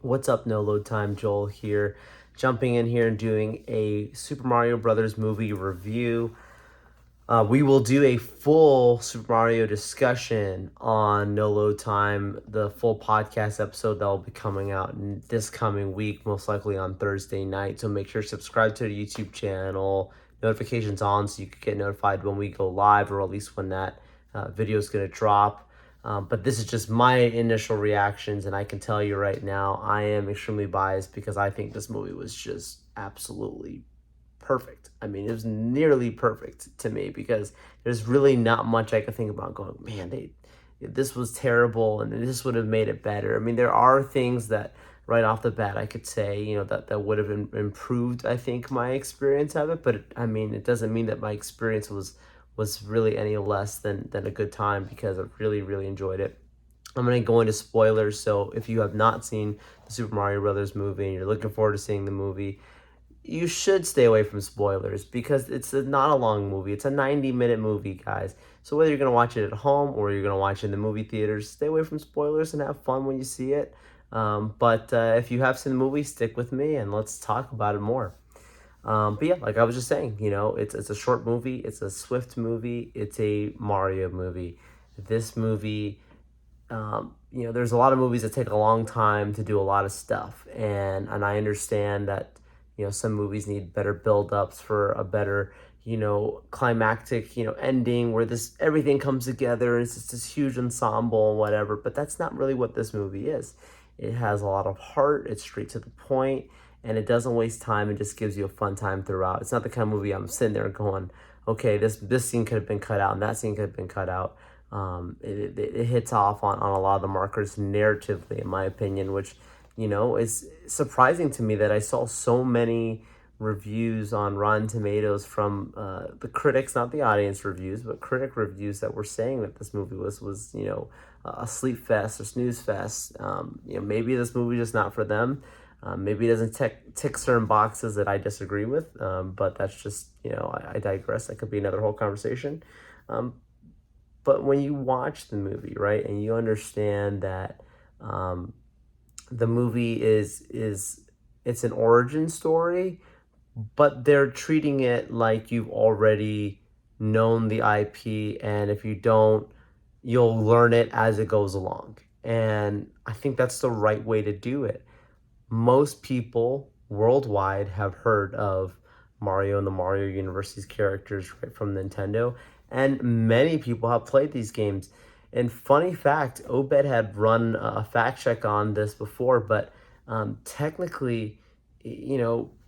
What's up, No Load Time? Joel here, jumping in here and doing a Super Mario Brothers movie review. We will do a full Super Mario discussion on No Load Time, the full podcast episode that will be coming out this coming week, most likely on Thursday night. So make sure to subscribe to the YouTube channel, notifications on so you can get notified when we go live, or at least when that video is going to drop. But this is just my initial reactions, and I can tell you right now, I am extremely biased because I think this movie was just absolutely perfect. I mean, it was nearly perfect to me because there's really not much I could think about going, man, this was terrible and this would have made it better. I mean, there are things that right off the bat I could say, that would have improved, I think, my experience of it. But I mean, it doesn't mean that my experience was really any less than a good time because I really, really enjoyed it. I'm going to go into spoilers, so if you have not seen the Super Mario Brothers movie and you're looking forward to seeing the movie, you should stay away from spoilers because not a long movie. It's a 90-minute movie, guys. So whether you're going to watch it at home or you're going to watch it in the movie theaters, stay away from spoilers and have fun when you see it. But if you have seen the movie, stick with me and let's talk about it more. But yeah, like I was just saying, it's a short movie, it's a swift movie, it's a Mario movie. This movie, there's a lot of movies that take a long time to do a lot of stuff, and I understand that some movies need better build-ups for a better climactic ending where this everything comes together and it's just this huge ensemble and whatever. But that's not really what this movie is. It has a lot of heart. It's straight to the point, and it doesn't waste time. It just gives you a fun time throughout. It's not the kind of movie I'm sitting there going, okay, this scene could have been cut out and that scene could have been cut out. It hits off on a lot of the markers narratively, in my opinion, which is surprising to me that I saw so many reviews on Rotten Tomatoes from the critics, not the audience reviews, but critic reviews that were saying that this movie was a sleep fest or snooze fest. Maybe this movie is just not for them. Maybe it doesn't tick certain boxes that I disagree with, but that's just, I digress. That could be another whole conversation. But when you watch the movie, right, and you understand that the movie it's an origin story, but they're treating it like you've already known the IP, and if you don't, you'll learn it as it goes along. And I think that's the right way to do it. Most people worldwide have heard of Mario and the Mario University's characters right from Nintendo, and many people have played these games. And funny fact, Obed had run a fact check on this before, but technically,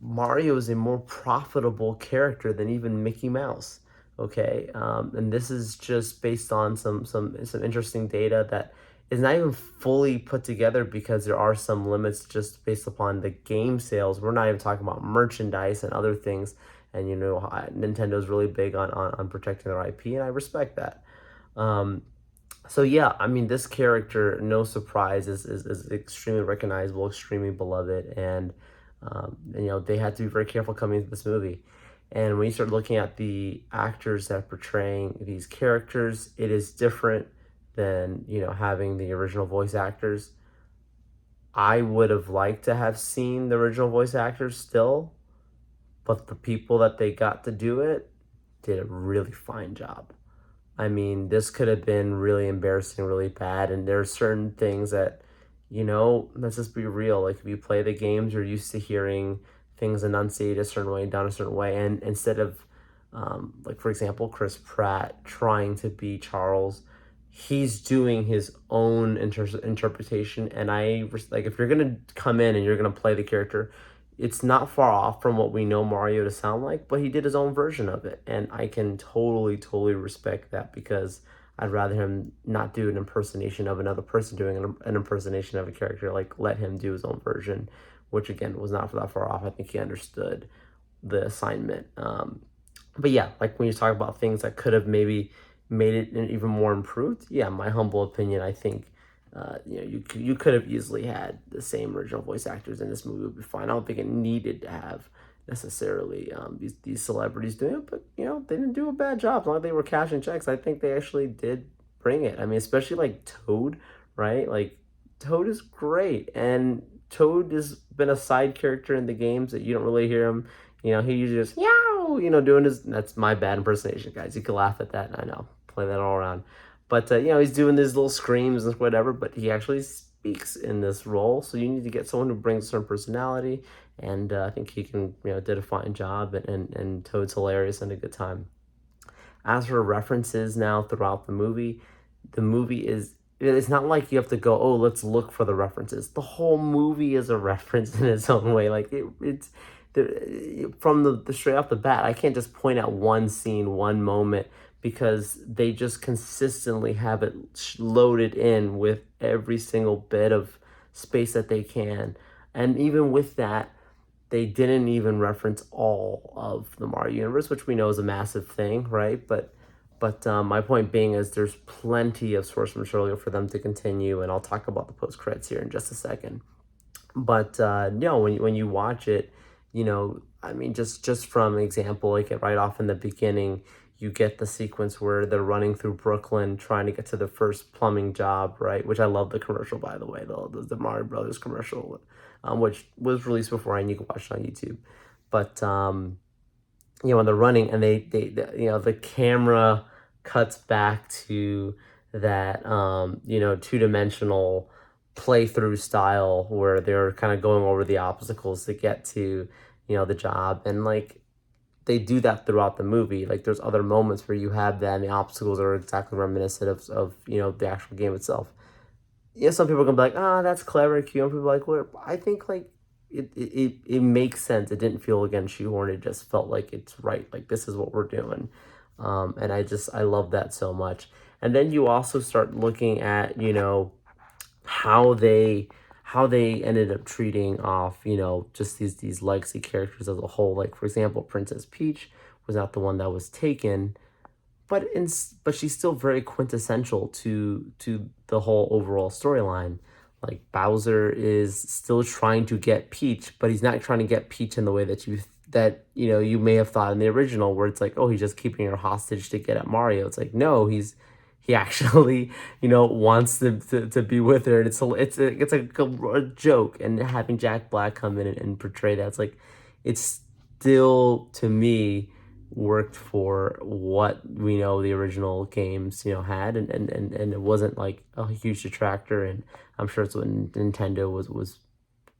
Mario is a more profitable character than even Mickey Mouse. Okay, and this is just based on some interesting data that is not even fully put together because there are some limits just based upon the game sales. We're not even talking about merchandise and other things. And Nintendo's really big on protecting their IP, and I respect that. So yeah, I mean, this character, no surprise, is extremely recognizable, extremely beloved, and they had to be very careful coming into this movie. And when you start looking at the actors that are portraying these characters, it is different than having the original voice actors. I would have liked to have seen the original voice actors still, but the people that they got to do it did a really fine job. I mean, this could have been really embarrassing, really bad. And there are certain things that, let's just be real. Like if you play the games, you're used to hearing things enunciated a certain way, done a certain way. And instead of, like, for example, Chris Pratt trying to be Charles, he's doing his own interpretation. And like, if you're going to come in and you're going to play the character, it's not far off from what we know Mario to sound like, but he did his own version of it. And I can totally, totally respect that because I'd rather him not do an impersonation of another person doing an impersonation of a character. Like, let him do his own version, which again was not that far off. I think he understood the assignment. But yeah, like when you talk about things that could have maybe made it even more improved, yeah, my humble opinion, I think you could have easily had the same original voice actors in this movie would be fine. I don't think it needed to have necessarily these celebrities doing it, but they didn't do a bad job. As long as they were cashing checks, I think they actually did bring it. I mean, especially like Toad, right? Like Toad is great, and Toad has been a side character in the games that you don't really hear him. He usually just yow, doing his. That's my bad impersonation, guys. You can laugh at that. I know, play that all around. But he's doing these little screams and whatever. But he actually speaks in this role, so you need to get someone who brings a certain personality. And I think he can, did a fine job. And Toad's hilarious and a good time. As for references now throughout the movie is, it's not like you have to go, oh, let's look for the references. The whole movie is a reference in its own way. Like it's from the straight off the bat. I can't just point out one scene, one moment, because they just consistently have it loaded in with every single bit of space that they can. And even with that, they didn't even reference all of the Mario universe, which we know is a massive thing, right? But my point being is there's plenty of source material for them to continue, and I'll talk about the post credits here in just a second. But when you watch it, I mean, just from example, like right off in the beginning, you get the sequence where they're running through Brooklyn trying to get to the first plumbing job, right? Which I love the commercial, by the way, the Mario Brothers commercial, which was released before and you can watch it on YouTube. But when they're running and they the camera cuts back to that two-dimensional playthrough style where they're kind of going over the obstacles to get to the job, and like they do that throughout the movie. Like there's other moments where you have that and the obstacles are exactly reminiscent of the actual game itself. Some people can be like, that's clever, cute. And people are like, what? I think like it makes sense. It didn't feel again shoehorned. It just felt like it's right. Like this is what we're doing. And I love that so much. And then you also start looking at, how they ended up treating off, just these legacy characters as a whole. Like for example, Princess Peach was not the one that was taken, but she's still very quintessential to the whole overall storyline. Like Bowser is still trying to get Peach, but he's not trying to get Peach in the way that you may have thought in the original, where it's like, oh, he's just keeping her hostage to get at Mario. It's like, no, he actually wants to be with her, and it's a joke. And having Jack Black come in and portray that, it's like, it's still to me worked for what we know the original games had, and it wasn't like a huge detractor. And I'm sure it's what Nintendo was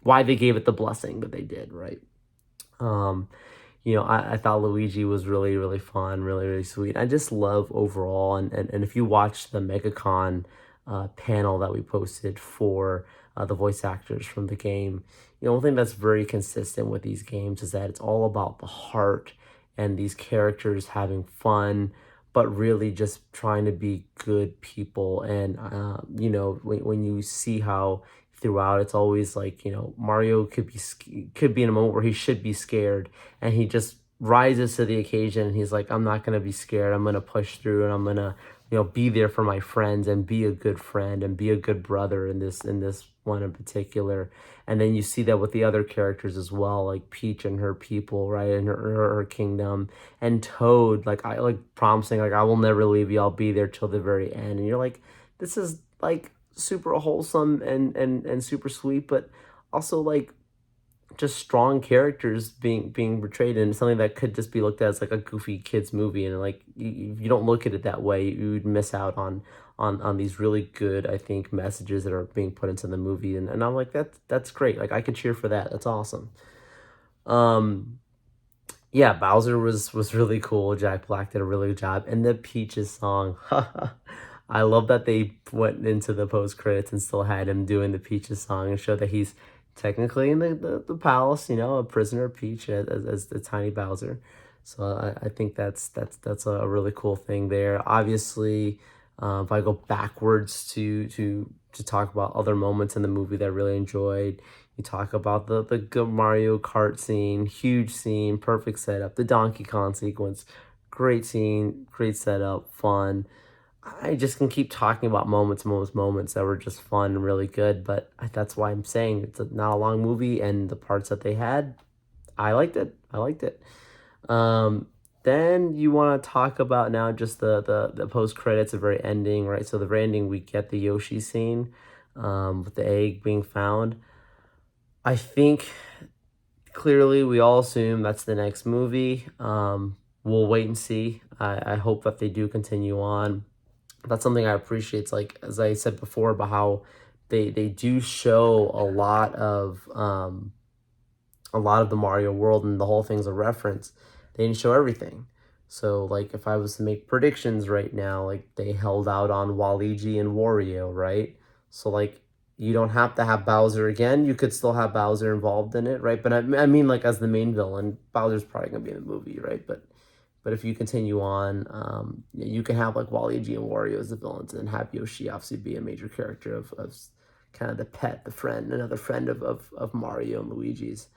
why they gave it the blessing that they did, right? I thought Luigi was really, really fun, really, really sweet. I just love overall, and if you watch the MegaCon panel that we posted for the voice actors from the game, one thing that's very consistent with these games is that it's all about the heart and these characters having fun, but really just trying to be good people. And when you see how throughout it's always like Mario could be in a moment where he should be scared, and he just rises to the occasion, and he's like, I'm not going to be scared, I'm going to push through, and I'm going to be there for my friends and be a good friend and be a good brother in this one in particular. And then you see that with the other characters as well, like Peach and her people, right, and her kingdom, and Toad, like I like promising, like I will never leave you, I'll be there till the very end. And you're like, this is like super wholesome and super sweet, but also like just strong characters being portrayed in something that could just be looked at as like a goofy kids movie. And like you don't look at it that way, you would miss out on these really good, I think, messages that are being put into the movie. And I'm like, that's great. Like I could cheer for that. That's awesome. Yeah, Bowser was really cool. Jack Black did a really good job. And the Peaches song, I love that they went into the post credits and still had him doing the Peaches song and showed that he's technically in the palace, a prisoner Peach as the tiny Bowser. So I think that's a really cool thing there. Obviously, if I go backwards to talk about other moments in the movie that I really enjoyed, you talk about the good Mario Kart scene, huge scene, perfect setup, the Donkey Kong sequence, great scene, great setup, fun. I just can keep talking about moments that were just fun and really good, but that's why I'm saying it's not a long movie, and the parts that they had, I liked it. Then you want to talk about now just the post credits, the very ending, right? So the very ending, we get the Yoshi scene, with the egg being found. I think clearly we all assume that's the next movie. We'll wait and see. I hope that they do continue on. That's something I appreciate. It's like, as I said before, about how they do show a lot of the Mario world, and the whole thing's a reference. They didn't show everything. So, like, if I was to make predictions right now, like, they held out on Waluigi and Wario, right? So, like, you don't have to have Bowser again. You could still have Bowser involved in it, right? But I mean, like, as the main villain, Bowser's probably gonna be in the movie, right? But if you continue on, you can have like Waluigi and Wario as the villains, and have Yoshi obviously be a major character of kind of the pet, the friend, another friend of Mario and Luigi's.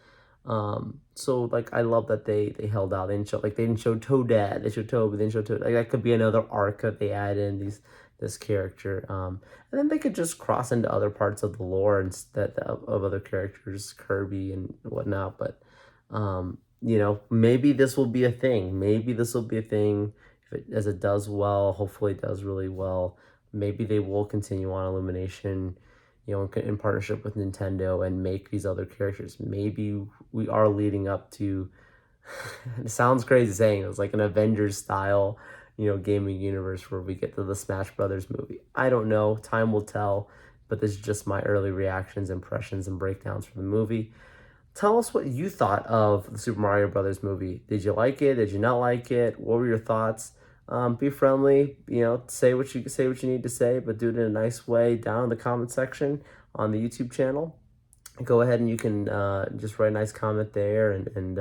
So like I love that they held out. They didn't show Toadette. They showed Toad, but they didn't show Toad. Like that could be another arc that they add in this character. And then they could just cross into other parts of the lore and of other characters, Kirby and whatnot. But maybe this will be a thing. Maybe this will be a thing as it does well. Hopefully, it does really well. Maybe they will continue on Illumination, in partnership with Nintendo, and make these other characters. Maybe we are leading up to. It sounds crazy saying it was like an Avengers style, gaming universe where we get to the Smash Brothers movie. I don't know. Time will tell. But this is just my early reactions, impressions, and breakdowns from the movie. Tell us what you thought of the Super Mario Brothers movie. Did you like it? Did you not like it? What were your thoughts? Be friendly. Say what you need to say, but do it in a nice way down in the comment section on the YouTube channel. Go ahead and you can just write a nice comment there, and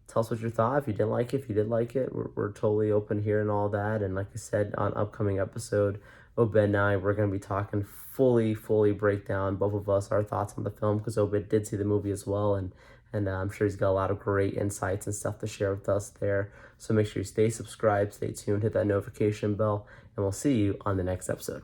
tell us what you thought. If you didn't like it, if you did like it, we're totally open here and all that. And like I said, on upcoming episode, Obed and I, we're going to be talking fully break down, both of us, our thoughts on the film, because Obed did see the movie as well, and I'm sure he's got a lot of great insights and stuff to share with us there. So make sure you stay subscribed, stay tuned, hit that notification bell, and we'll see you on the next episode.